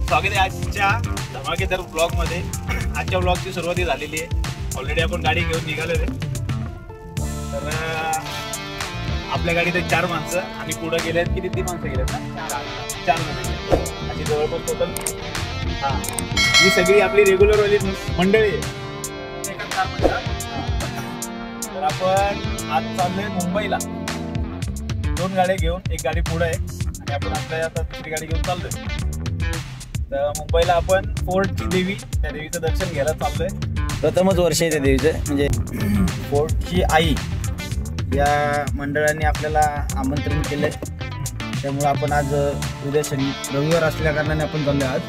स्वागत आहे आजच्या धमाकेदार ब्लॉग मध्ये। आजच्या ब्लॉगची सुरुवात झालेली आहे। ऑलरेडी आपण गाडी घेऊन निघालेलो आहे। तर आपल्या गाडीत 4 माणसं आणि पुढे गेले किती 3 माणसं गेलेत ना, 4 माणसं आणि जवळपास टोटल ही सगळी आपली रेग्युलर वाली मंडळी आहे। तर आपण आज चाललोय मुंबईला 2 गाड्या घेऊन, एक गाडी पुढे आहे आणि आपण आपल्या आता दुसरी गाडी घेऊन चाललोय। तर मुंबईला आपण फोर्टची देवी, त्या देवीचं दर्शन घ्यायला चाललोय। प्रथमच वर्ष आहे त्या देवीचं, म्हणजे फोर्टची आई या मंडळाने आपल्याला आमंत्रण केलंय। त्यामुळे आपण आज उद्या रविवार असल्या कारणाने आपण चाललोय आज,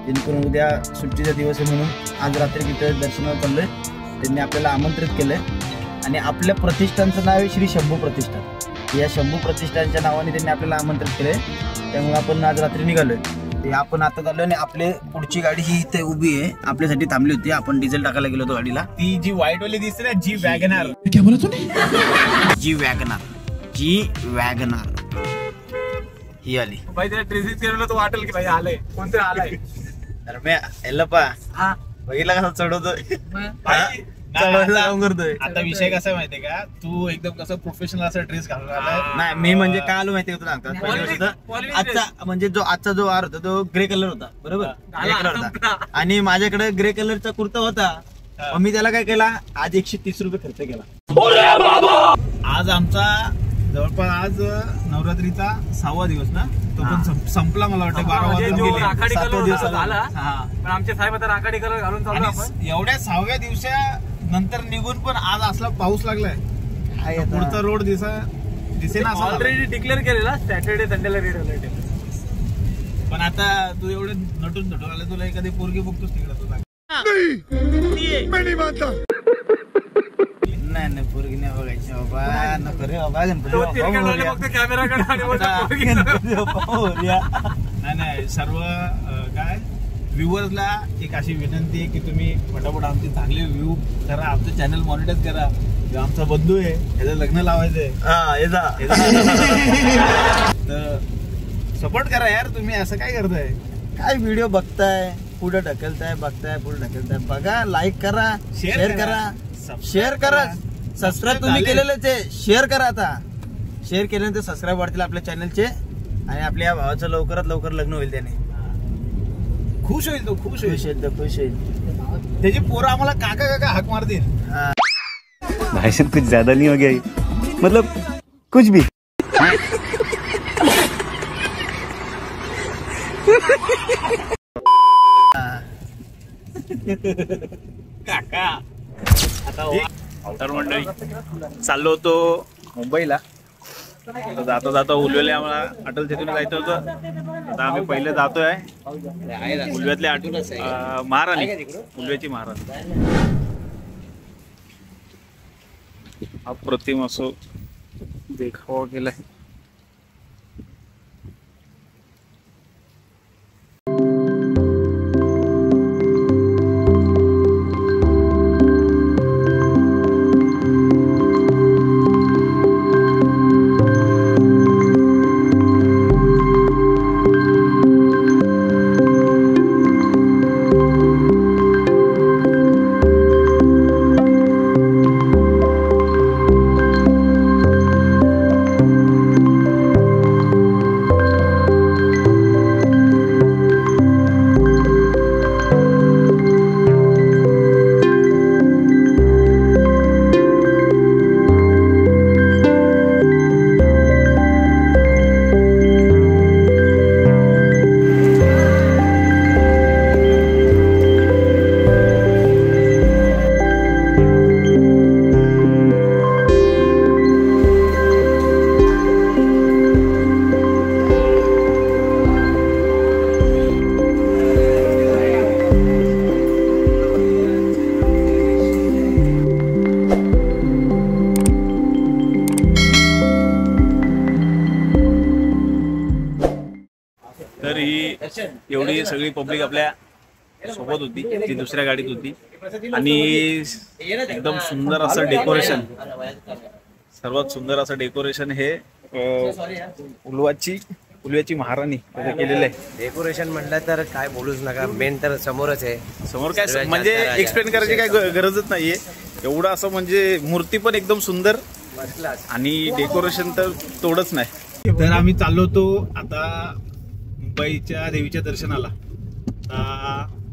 जेणेकरून उद्या सुट्टीचा दिवस आहे म्हणून आज रात्री तिथं दर्शनाला चाललोय। त्यांनी आपल्याला आमंत्रित केलंय आणि आपल्या प्रतिष्ठानचं नाव आहे श्री शंभू प्रतिष्ठान। या शंभू प्रतिष्ठानच्या नावाने त्यांनी आपल्याला आमंत्रित केलंय, त्यामुळे आपण आज रात्री निघालोय। ते आपण आता चाललो आणि आपले पुढची गाडी ही इथे उभी आहे, आपल्यासाठी थांबली होती। आपण डिझेल टाकायला गेलो होतो गाडीला। ती जी व्हाईट वाली दिसते ना, जी वॅगनर, क्या बोला तूने? जी वॅगनर ही आली। भाई त्याला ट्रेसिंग केलं तर वाटेल की भाई आलंय, कोणतरी आलंय। अरे मी एल्लपा बघितला कसा चढवतोय, आता विषय कसा आहे माहितीये का, तू एकदम कसं प्रोफेशनल असा ड्रेस घालून आलाय। नाही मी म्हणजे काय आलो माहितीये का तुला, आजचा म्हणजे आजचा जो वार होता तो ग्रे कलर होता, बरोबर, ग्रे कलर होता आणि माझ्याकडे ग्रे कलरचा कुर्ता होता। मी त्याला काय केला, आज 130 रुपये खर्च केला। आज आमचा जवळपास आज नवरात्रीचा 6वा दिवस ना, तो पण संपला। मला वाटतं 12 वाजून गेले, 7व्या दिवसाला। पण आमचे साहेब आता राखाडी कलर घालून चालू आपण। एवढ्या 6व्या दिवसा नंतर निघून पण आज असला पाऊस लागलाय, पुढचा रोड दिसेना। ऑलरेडी डिक्लेअर केलेला सॅटर्डे संडेला रेड अलर्ट आहे। पण आता तू एवढे नटून आले, तुला एखादी पोरगी बघतोस तिकडे तुला नाही पोरगी नाही बघायची बाबा, नको रे बाबा, नाही सर्व काय व्ह्यूअर्सला एक अशी विनंती आहे की तुम्ही फटाफट आमचे चांगले व्ह्यू करा, आमचं चॅनल मॉनिटाईज करा। आमचा बंधू आहे, त्याचं लग्न लावायचंय, तर सपोर्ट करा यार। तुम्ही असं काय करताय, काय व्हिडिओ बघताय, पुढे ढकलताय, बघताय पुढे ढकलताय, बघा, लाईक करा, शेअर करा, सबस्क्राईब तुम्ही केलेलेच आहे, शेअर करा। आता शेअर केल्यानंतर सबस्क्राईब वाढतील आपल्या चॅनलचे आणि आपल्या भावाचं लवकरात लवकर लग्न होईल, त्याने खुश होईल, तो खुश होईल, खुश होईल। त्याची पोरं आम्हाला काका काका हाक मारतील। भाई साहब कुछ ज्यादा नहीं हो गया, मतलब कुछ भी। काका आता मंडळी चाललो होतो मुंबईला। जाता जाता उलवेले आम्हाला अटल सेतूला जायचं होतं। आता आम्ही पहिले जातोय उलव्यातले महाराणी, उलव्याची महाराणी। अप्रतिम असो देखावा केलाय। तर ही एवढी सगळी पब्लिक आपल्या सोबत होती, ती दुसऱ्या गाडीत होती आणि एकदम सुंदर असं डेकोरेशन, सर्वात सुंदर असं डेकोरेशन हे उलवाची उलव्याची महाराणी त्याचं केलेलं आहे. डेकोरेशन म्हटलं तर काय बोलूच नका, मेन तर समोरच आहे. समोर काय म्हणजे एक्सप्लेन करायची काय गरजच नाहीये. एवढं असं म्हणजे मूर्ती पण एकदम सुंदर आणि डेकोरेशन तर तोडच नाही. तर आम्ही चाललो होतो आता मुंबईच्या देवीच्या दर्शनाला.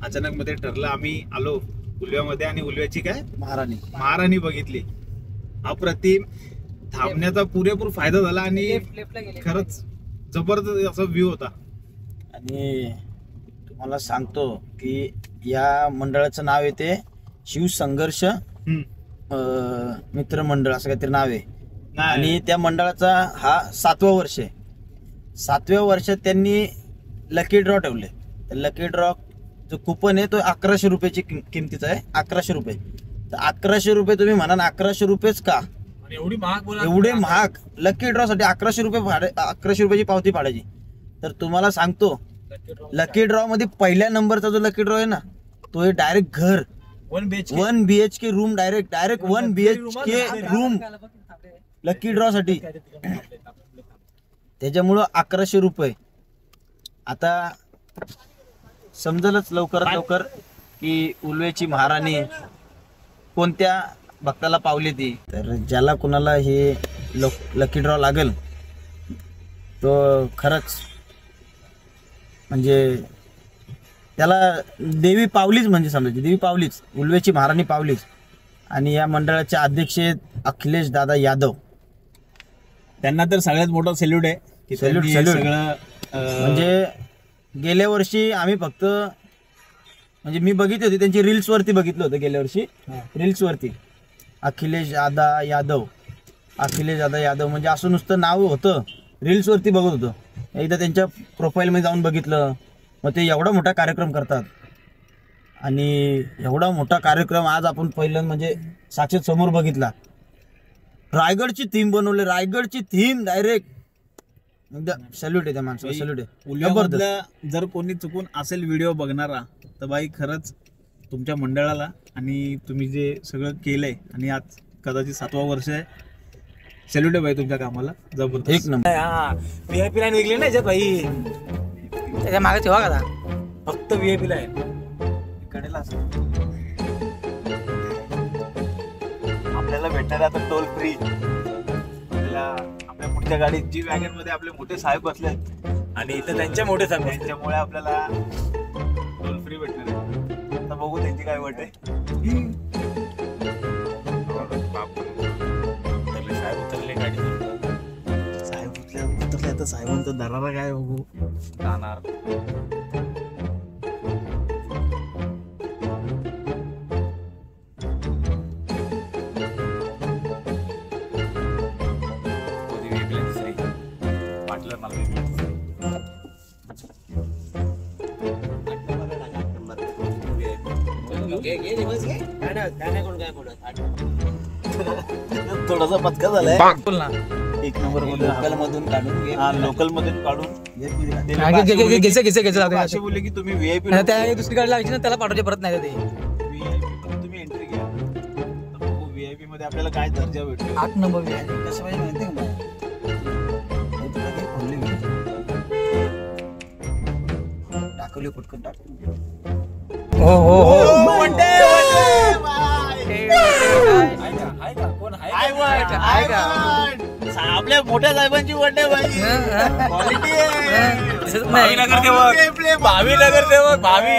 अचानक मध्ये ठरलं, आम्ही आलो उलव्यामध्ये आणि उलव्याची काय महाराणी बघितली. अप्रतिम, थांबण्याचा पुरेपूर फायदा झाला आणि खरंच जबरदस्त असा व्ह्यू होता. आणि तुम्हाला सांगतो की या मंडळाचं नाव येते शिवसंघर्ष मित्र मंडळ असं काहीतरी नाव आहे. आणि त्या मंडळाचा हा 7वा वर्ष आहे. 7व्या वर्षात त्यांनी लकी ड्रॉ ठेवले. तर लकी ड्रॉ जो कुपन आहे तो 1100 रुपयाची किमतीचा आहे. 1100 रुपये. तर 1100 रुपये तुम्ही म्हणा 1100 रुपयेच का, एवढे महाग लकी ड्रॉ साठी 1100 रुपये 1100 रुपयाची पावती फाडायची. तर तुम्हाला सांगतो लकी ड्रॉ मध्ये पहिल्या नंबरचा जो लकी ड्रॉ आहे ना, तो आहे डायरेक्ट घर 1 BHK room, direct 1 BHK room lucky draw साठी. त्याच्यामुळं 1100 रुपये. आता समजलंच लवकरात लवकर की उलव्याची महाराणी कोणत्या भक्ताला पावली ती. तर ज्याला कुणाला हे लकी ड्रॉ लागेल तो खरंच म्हणजे त्याला देवी पावलीच, म्हणजे समजायची देवी पावलीच, उलव्याची महाराणी पावलीच. आणि या मंडळाचे अध्यक्ष आहेत अखिलेश दादा यादव. त्यांना तर सगळ्यात मोठा सॅल्यूट आहे की सॅल्यूट सगळं म्हणजे गेल्या वर्षी आम्ही फक्त म्हणजे मी बघितली होती त्यांची रील्स वरती बघितलं होतं गेल्या वर्षी रील्स वरती अखिलेश दादा यादव म्हणजे असं नुसतं नाव होतं, रील्स वरती बघत होतं. एकदा त्यांच्या प्रोफाईलमध्ये जाऊन बघितलं, मग ते एवढा मोठा कार्यक्रम करतात. आणि एवढा मोठा कार्यक्रम आज आपण पहिलं म्हणजे साक्षात समोर बघितला. रायगडची थीम बनवली, रायगडची थीम डायरेक्ट सॅल्यूट आहे त्या माणसाला, सॅल्यूट आहे. उलव्यामधलं जर कोणी चुकून असेल व्हिडिओ बघणारा तर बाई खरंच तुमच्या मंडळाला आणि तुम्ही जे सगळं केलंय आणि आज कदाचित 7वा वर्ष आहे, सॅल्यूट आहे बाई तुमच्या कामाला, जबरदस्त. एक नंबर. VIP लाईन निघली ना याच्यात भाई, त्याच्या मागे ठेवा का फक्त VIP लाईन कडेला आपल्याला भेटणार आता टोल फ्री. आपल्या पुढच्या गाडीत जी वॅगन मध्ये आपले मोठे साहेब बसले आणि इथं त्यांच्या मोठे साहेब त्यांच्यामुळे आपल्याला टोल फ्री भेटणार आहे. आता बघू त्यांची काय वाट आहे. साहेब उतरले गाडीतून, साहेब उतरले तर साहेबांचा दरारा काय बघू जाणार. थोडासा पचका झालाय. एक नंबर लोकल मधून काढून असे बोलले की तुम्ही VIP दुसरी गाडी लावायची ना, त्याला पाठवायचे परत नाही ते. तुम्ही एंट्री घ्या. VIP मध्ये आपल्याला काय दर्जा भेटतो. 8 नंबर कसं पाहिजे माहिती आहे का, टाकवली पटकन टाकून. आपल्या मोठ्या साहेबांची बर्थडे भावी नगरसेवक भावी.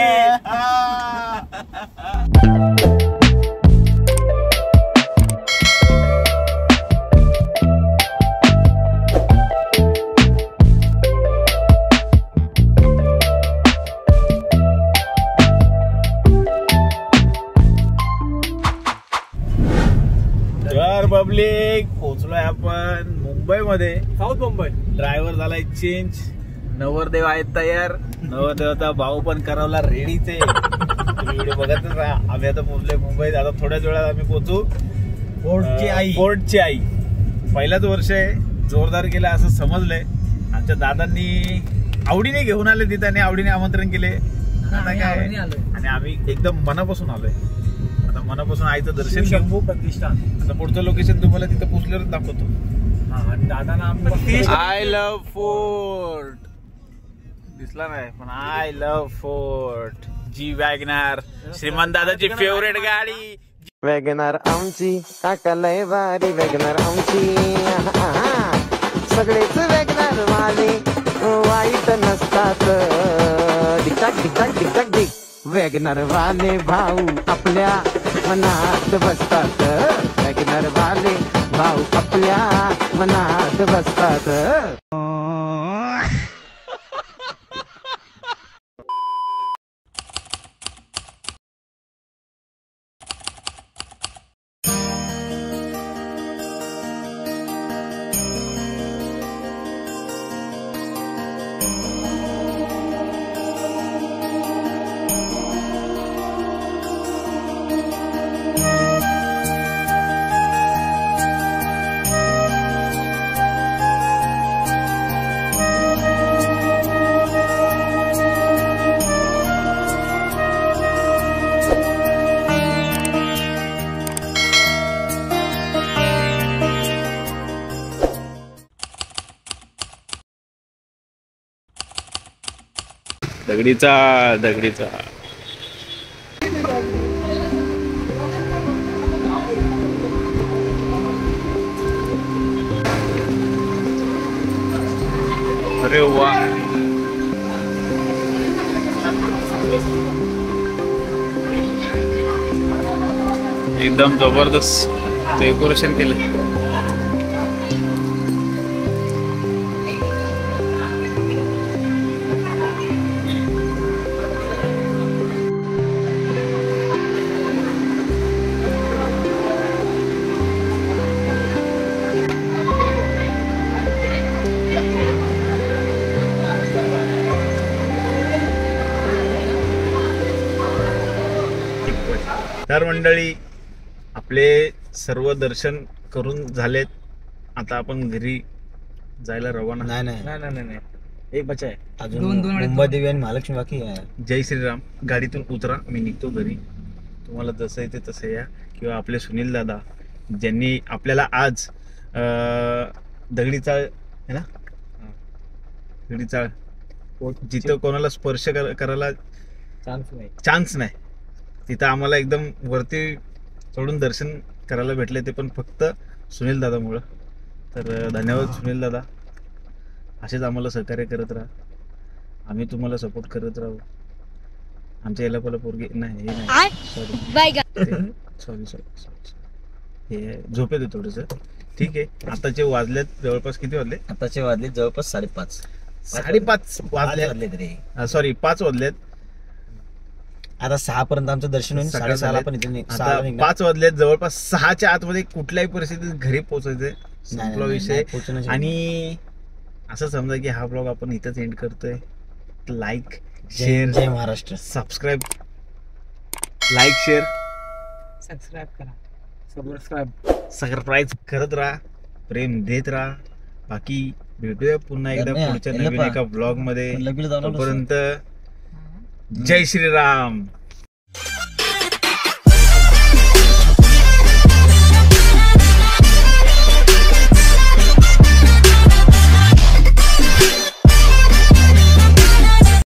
पब्लिक पोहोचलोय आपण मुंबईमध्ये, साऊथ मुंबई. ड्रायव्हर झालाय चेंज, नवरदेव आहेत तयार, नवरदेवाचा भाऊ पण करावला रेडीच आहे. व्हिडिओ बघतच राहा. आम्ही आता पोहोचलोय मुंबईत. आता थोड्याच वेळात आम्ही पोहोचू फोर्टची आई. पहिलाच वर्ष आहे, जोरदार केलं असं समजलंय. आमच्या दादांनी आवडीने घेऊन आले तिथे आणि आवडीने आमंत्रण केले. आता काय आणि आम्ही एकदम मनापासून आलोय. आता मनापासून आईचं दर्शन शंभू प्रतिष्ठान. आता पुढचं लोकेशन तुम्हाला तिथं पोहोचल्यावर दाखवतो. आय लव्ह फोर्ट दिसला नाही पण आय लव्ह फोर्ट जी वॅगनार श्रीमंत दादाची फेवरेट गाडी. वॅगनार आमची काका लय भारी वॅगनार आमची सगळेच वॅगनार वाले वाईट नसतात डिकाक डिकाक डिकाक डिक वॅगनार वाले भाऊ आपल्या मनात बसतात वॅगनार वाले भाऊ आपल्या मनात बसतात. दगडीचा दगडीचा अरे वा एकदम जबरदस्त डेकोरेशन केलं. तर मंडळी आपले सर्व दर्शन करून झालेत. आता आपण घरी जायला रवाना. नाही नाही नाही नाही नाही एक बच्चा आहे अजून मुंबादेवी आणि महालक्ष्मी बाकी आहे. जय श्रीराम. गाडीतून उतरा, मी निघतो घरी. तुम्हाला जसं येते तसं या. किंवा आपले सुनील दादा ज्यांनी आपल्याला आज दगडीचाळ आहे ना, दगडीचाळ जिथं कोणाला स्पर्श करायला चान्स नाही तिथं आम्हाला एकदम वरती चढून दर्शन करायला भेटले, ते पण फक्त सुनील दादामुळं. तर धन्यवाद सुनील दादा. असेच आम्हाला सहकार्य करत राहा, आम्ही तुम्हाला सपोर्ट करत राहू. आमच्या याला पहिला पोरगी नाही हे नाही सॉरी हे झोपेत आहे थोडंसं. ठीक आहे. आताचे वाजलेत जवळपास किती वाजले? आताचे वाजले जवळपास 5:30 वाजले तरी. सॉरी 5 वाजलेत. आता 6 पर्यंत आमचं दर्शन होईल. 6:30 पण इथे 5 वाजलेत. जवळपास 6च्या आतमध्ये कुठल्याही परिस्थितीत घरी पोहोचायचंय. संपला विषय. आणि असं समजा की हा ब्लॉग आपण इथंच एंड करतोय. लाईक शेअर, जय Maharashtra, subscribe, like share subscribe करा, सबस्क्राईब करत राहा, प्रेम देत राहा. बाकी भेटूया पुन्हा एकदा पुढच्या नवीन एका ब्लॉग मध्ये. तोपर्यंत जय श्रीराम.